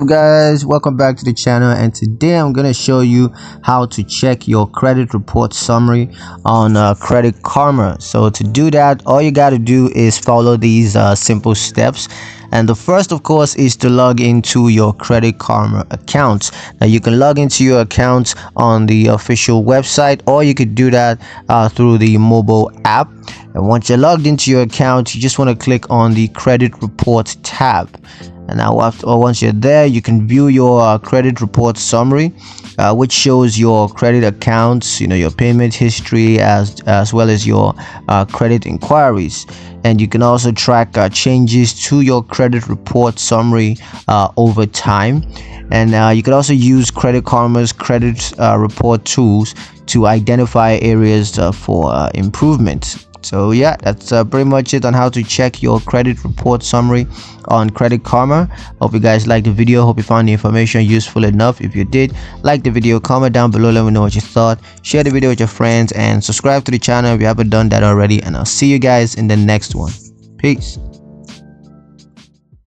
Up guys, welcome back to the channel, and today I'm gonna show you how to check your credit report summary on Credit Karma. So to do that, all you got to do is follow these simple steps. And the first, of course, is to log into your Credit Karma account. Now you can log into your account on the official website, or you could do that through the mobile app. And once you're logged into your account, you just want to click on the credit report tab. And now once you're there, you can view your credit report summary, which shows your credit accounts, your payment history, as well as your credit inquiries. And you can also track changes to your credit report summary over time. And you can also use Credit Karma's credit report tools to identify areas for improvement. So yeah, that's pretty much it on how to check your credit report summary on Credit Karma. Hope you guys liked the video. Hope you found the information useful enough. If you did, like the video, comment down below, let me know what you thought, share the video with your friends, and subscribe to the channel if you haven't done that already. And I'll see you guys in the next one. Peace.